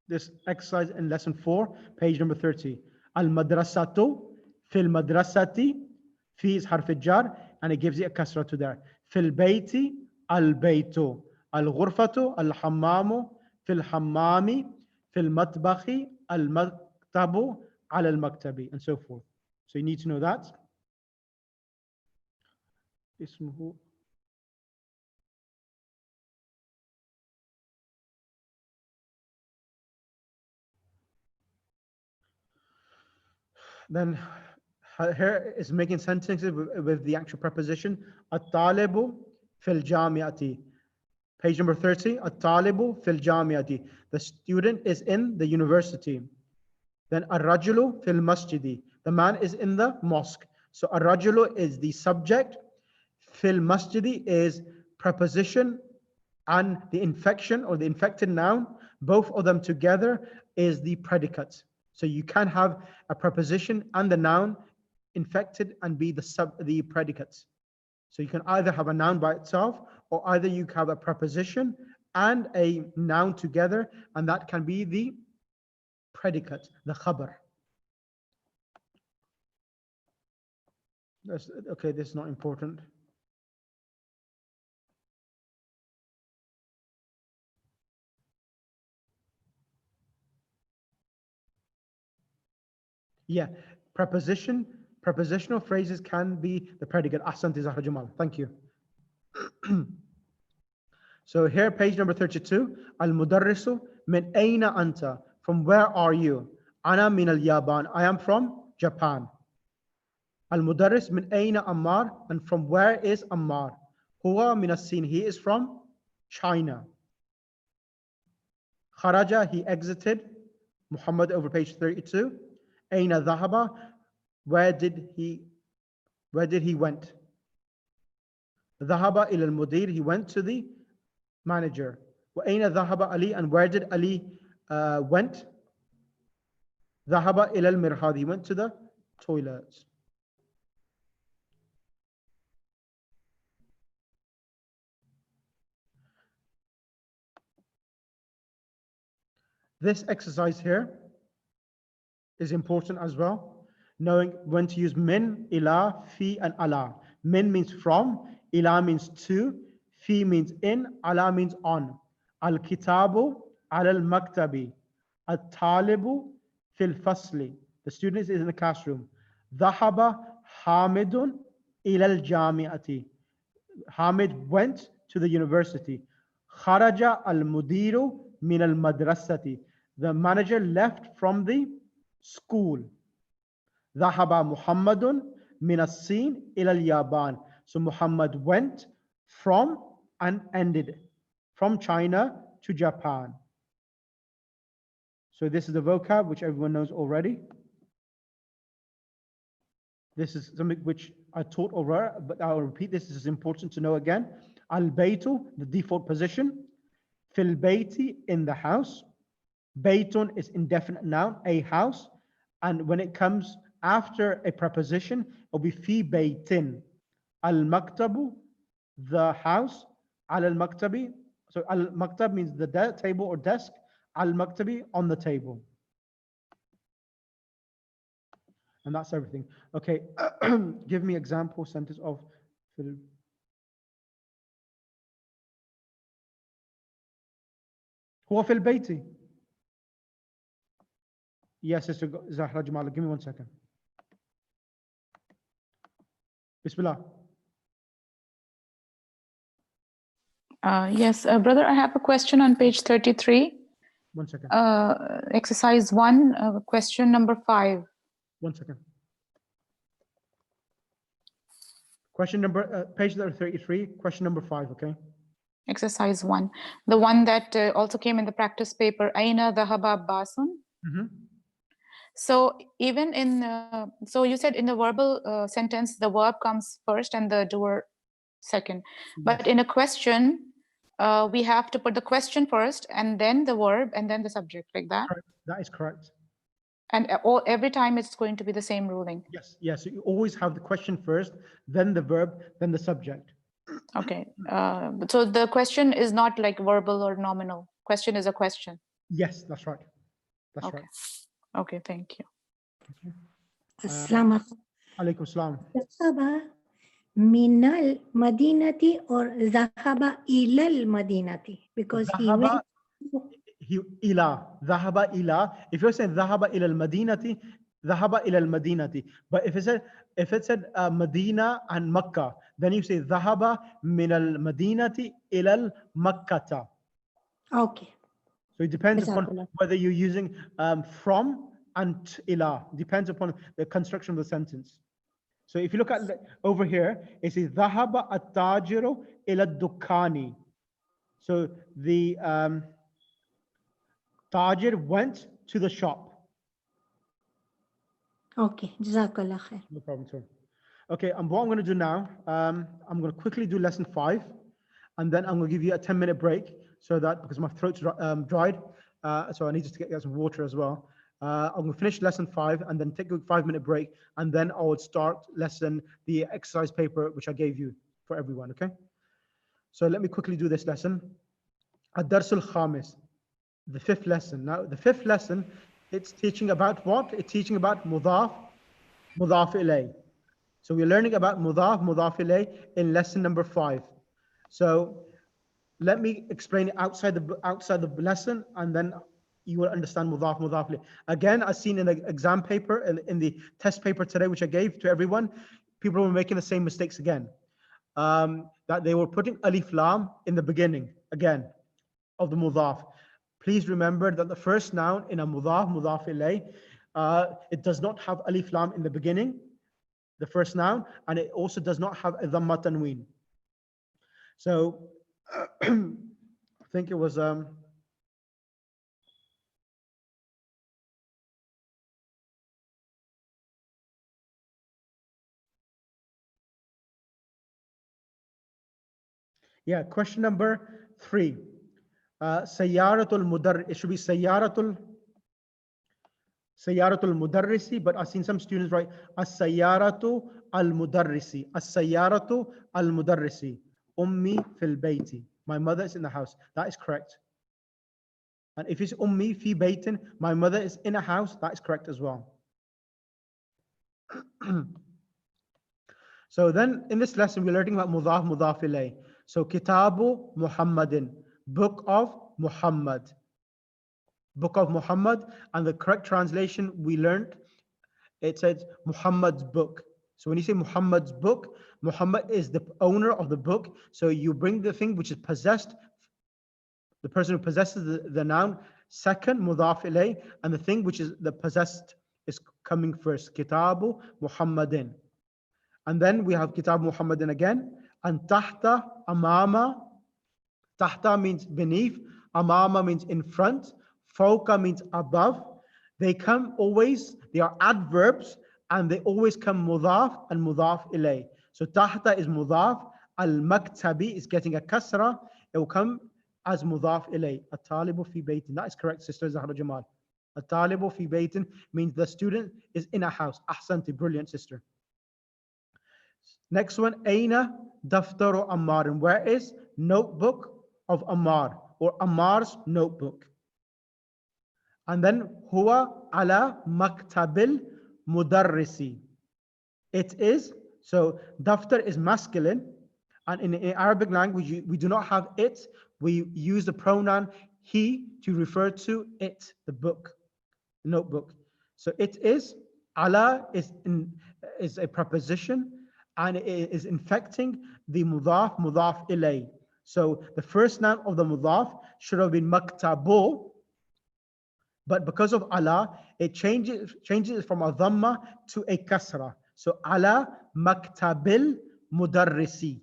This exercise in lesson 4, page number 30. Al-madrasatu fil madrasati. Fi is harf jar and it gives you a kasra to there. Fil bayti al-baytu. Al-ghurfatu al-hammamu fil hammami fil matbakhi al-maktabu ala al-maktabi, and so forth. So you need to know that. Ismuhu. Then here is making sentences with the actual preposition. At-talibu fil jamiati. Page number 30. At-talibu fil jamiati. The student is in the university. Then ar-rajulu fil masjidi. The man is in the mosque. So ar-rajulu is the subject. Fil masjidi is preposition, and the infection or the infected noun, both of them together is the predicate. So you can have a preposition and the noun infected and be the predicates. So you can either have a noun by itself, or either you have a preposition and a noun together, and that can be the predicate, the khabar. Okay, this is not important. Yeah, prepositional phrases can be the predicate. Ahsanti Zahra Jamal. Thank you. So here, page number 32. Al-mudarrisu min ayna anta. From where are you? Ana min al-Yaban. I am from Japan. Al-mudarris min ayna Ammar. And from where is Ammar? Huwa min as-Sin. He is from China. Kharaja, he exited. Muhammad over page 32. Aina dhahaba, where did he went? Dhahaba ila al-mudir, he went to the manager. Wa aina dhahaba Ali, and where did Ali went? Dhahaba ila al-mirhad, he went to the toilets. This exercise here is important as well, knowing when to use min, ila, fi, and ala. Min means from, ila means to, fi means in, ala means on. Al-kitabu ala al-maktabi. Al-talibu fil fasli. The student is in the classroom. Dhahaba Hamidun ila al-jami'ati. Hamid went to the university. Kharaja al-mudiru min al-madrasati. The manager left from the school. Dhahaba Muhammadun min as-Sin ila al-Yaban. So Muhammad went from and ended from China to Japan. So this is the vocab which everyone knows already. This is something which I taught over, but I'll repeat this. This is important to know again. Al-baytu, the default position. Fil bayti, in the house. Baytun is indefinite noun, a house. And when it comes after a preposition, it'll be fi baytin. Al-maktabu, the house. Al-maktabi, so al-maktab means the table or desk. Al-maktabi, on the table. And that's everything. Okay, give me example sentence of fil. هو في البيت. Yes, Sister Zahra Jamala, give me 1 second. Bismillah. Yes, brother, I have a question on page 33. 1 second. Exercise 1, question number 5. 1 second. Question number, page 33, question number 5, okay? Exercise 1. The one that also came in the practice paper, Aina Dhahaba Abbasun. So even in, so you said in the verbal sentence, the verb comes first and the doer second. But in a question, we have to put the question first and then the verb and then the subject, like that? Correct. That is correct. And every time it's going to be the same ruling? Yes, yes. So you always have the question first, then the verb, then the subject. Okay. So the question is not like verbal or nominal. Question is a question. Yes, that's right. That's Okay. right. Okay, thank you. Assalamu Alaikum salam. Zahaba minal madinati or zahaba ilal madinati? Because he went. Dhahaba ila. If you're saying dhahaba ila al-madinati, dhahaba ila al-madinati. But if it said Medina and Makkah, then you say dhahaba min al-madinati ila al-makkata. Okay. So it depends upon whether you're using from and ila. Depends upon the construction of the sentence. So if you look at over here, it says dhahaba at-tajiru ila ad-dukkani. So the Tajir went to the shop. Okay, Jazakallah khair. No problem, sir. Okay, and what I'm going to do now, I'm going to quickly do lesson 5, and then I'm going to give you a 10-minute break, so that because my throat's dried, so I need to get some water as well. I'm going to finish lesson 5 and then take a 5-minute break, and then I would start the exercise paper which I gave you for everyone. Okay. So let me quickly do this lesson. Ad-Darsul Khamis. The 5th lesson. Now, the 5th lesson, it's teaching about what? It's teaching about mudaf, mudaf ilay. So we're learning about mudaf, mudaf ilay in lesson number 5. So let me explain it outside the lesson, and then you will understand mudaf, mudaf ilay. Again, I've seen in the exam paper, in the test paper today, which I gave to everyone, people were making the same mistakes again. That they were putting alif lam in the beginning, again, of the mudaf. Please remember that the first noun in a mudaf, mudaf ilay, it does not have alif lam in the beginning, the first noun, and it also does not have a dhamma tanween. So I think it was yeah, question number 3. Sayyaratul Mudarris. It should be Sayyaratul Mudarrisi, but I've seen some students write As-Sayyaratu al-Mudarrisi. As-Sayyaratu al-Mudarrisi. Ummi fil bayti. My mother is in the house. That is correct. And if it's Ummi fi baytin, my mother is in a house, that is correct as well. So then in this lesson, we're learning about mudaf, mudaf ilay. So Kitabu Muhammadin. Book of Muhammad. Book of Muhammad, and the correct translation we learned, it says Muhammad's book. So when you say Muhammad's book, Muhammad is the owner of the book. So you bring the thing which is possessed, the person who possesses the noun, second, mudaf ilay, and the thing which is the possessed is coming first. Kitabu Muhammadin. And then we have Kitabu Muhammadin again, and tahta, amama. Tahta means beneath, amama means in front, fawqa means above. They come always, they are adverbs and they always come mudaf and mudaf ilay. So tahta is mudaf, al-maktabi is getting a kasra, it will come as mudaf ilay. At-talibu fi baytin. That is correct, Sister Zahra Jamal. At-talibu fi baytin means the student is in a house. Ahsanti, brilliant sister. Next one, Aina daftaru Ammar. And where is notebook of Ammar, or Ammar's notebook? And then huwa ala maktabil mudarrisi. It is, so daftar is masculine, and in Arabic language we do not have it. We use the pronoun he to refer to it, the book, notebook. So it is, ala is a preposition, and it is infecting the mudaf ilay. So the first noun of the mudaf should have been maktabo, but because of ala, it changes from a dhamma to a kasra. So ala maktabil mudarrisi.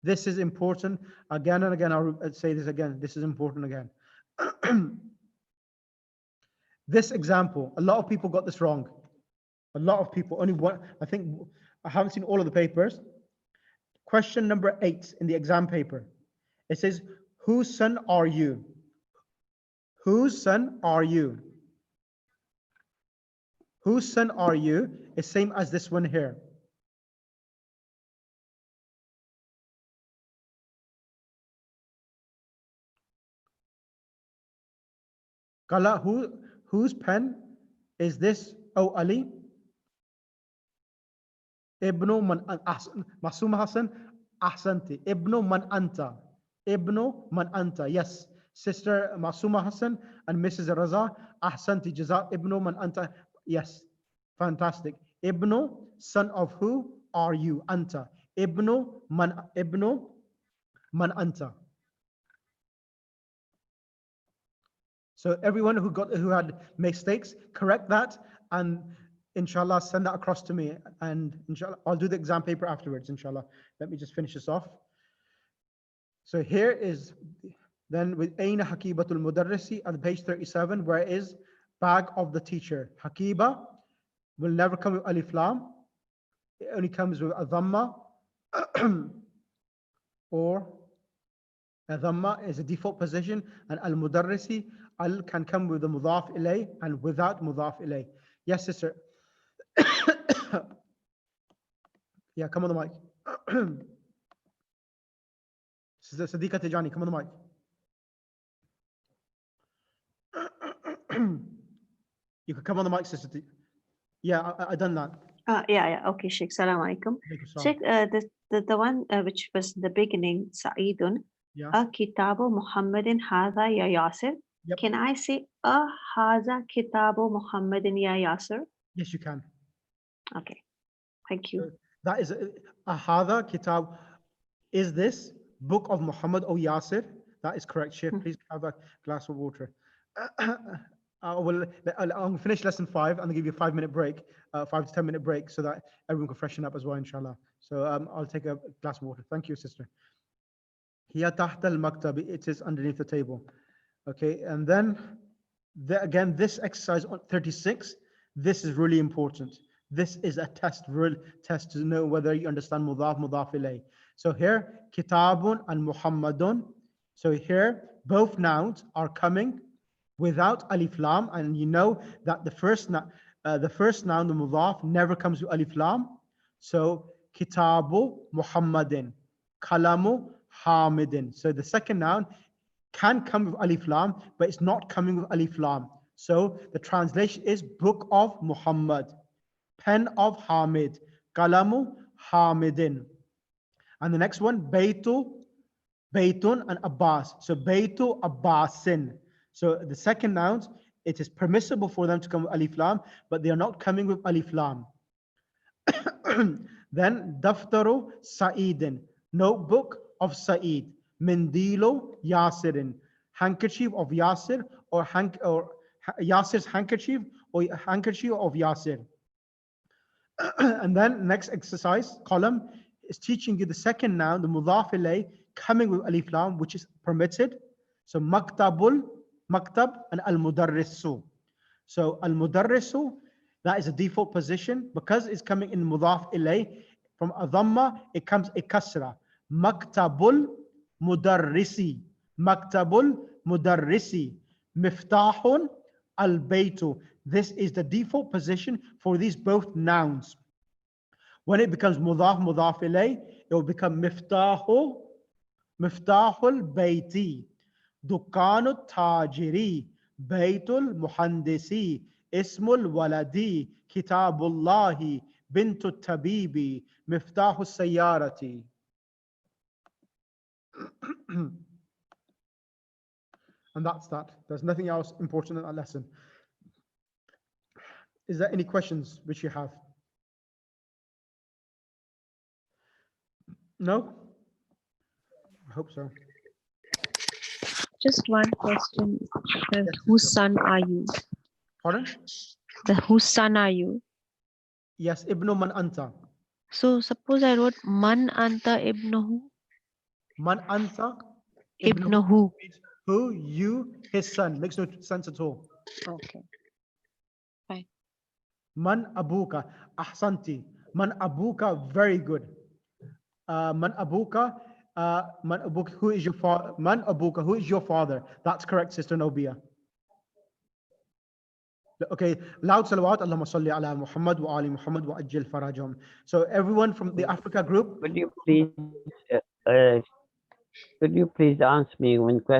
This is important. Again and again, I'll say this again. This is important again. This example, a lot of people got this wrong. A lot of people, only one, I think, I haven't seen all of the papers. Question number 8 in the exam paper. It says, whose son are you? Whose son are you? Whose son are you is same as this one here. Kala, whose pen is this? Oh, Ali. Ibnu man Masuma Hassan Ahsanti. Ibnu man anta. Ibnu man anta. Yes. Sister Masuma Hassan and Mrs. Raza Ahsanti Jaza. Ibnu man anta. Yes. Fantastic. Ibnu, son of who are you? Anta. Ibnu man anta. So everyone who had mistakes, correct that, and inshallah send that across to me, and inshallah I'll do the exam paper afterwards, inshallah. Let me just finish this off. So here is then with Aina Hakibatul Mudarrisi on page 37, where is bag of the teacher. Hakiba will never come with alif lam. It only comes with a dhamma or a dhamma is a default position, and al-mudarrisi, al can come with the mudaf ilay and without mudaf ilay. Yes, sister. Yeah, come on the mic. Sister Sadiqa Tijani, come on the mic. You could come on the mic, sister. Yeah, I done that. Yeah. Okay, Sheikh. Salam alaikum. Sheikh, the one which was the beginning, Sa'idun. Yeah. Kitabu Muhammadin Hadha ya Yasir. Yep. Can I say Hadha Kitabu Muhammadin ya Yasir? Yes, you can. Okay. Thank you. That is Hadha Kitab. Is this book of Muhammad O Yasir? That is correct. Sheikh, please have a glass of water. I'll finish lesson 5 and I'll give you a 5-minute break, 5 to 10 minute break, so that everyone can freshen up as well, inshallah. So I'll take a glass of water. Thank you, sister. Hiya tahta al-maktab, it is underneath the table. Okay, and then again, this exercise on 36, this is really important. This is a real test to know whether you understand mudaf ilay. So here, kitabun and muhammadun. So here, both nouns are coming without alif lam, and you know that the first noun, the mudaf, never comes with alif lam. So kitabu muhammadin, kalamu hamidin. So the second noun can come with alif lam, but it's not coming with alif lam. So the translation is book of Muhammad, pen of Hamid, kalamu hamidin. And the next one, baytun and Abbas. So baytu Abbasin. So the second nouns, it is permissible for them to come with alif lam, but they are not coming with alif lam. Then daftaru Sa'idin, notebook of Sa'id. Mindilo Yasirin, handkerchief of Yasir, or Yasir's handkerchief, or handkerchief of Yasir. And then next exercise column is teaching you the second noun, the mudaf ilay, coming with alif lam, which is permitted. So maktab and al-mudarrisu. So al-mudarrisu, That is a default position. Because it's coming in mudaf ilay, from a dhamma, it comes a kasra. Maktabul mudarrisi. Maktabul mudarrisi. Miftahun al-baytu. This is the default position for these both nouns. When it becomes mudaf ilay, it will become miftahul bayti. Dukanu tajiri. Baytul muhandisi. Ismul waladi. Kitabullahi. Bintu tabibi. Miftahu sayyarati. And that's that. There's nothing else important in that lesson. Is there any questions which you have? No? I hope so. Just one question. Whose son are you? Pardon? Whose son are you? Yes, Ibnu man anta. So suppose I wrote man anta ibnuhu. Man anta Ibnuhu. Who, you, his son. Makes no sense at all. Okay. Fine. Man abuka. Ahsanti. Man abuka, very good. Man abuka, who is your father? Man abuka, who is your father? That's correct, Sister Nobia. Okay, loud salawat, Allahumma salli ala Muhammad wa ali Muhammad wa ajil farajum. So everyone from the Africa group. Could you please answer me one question?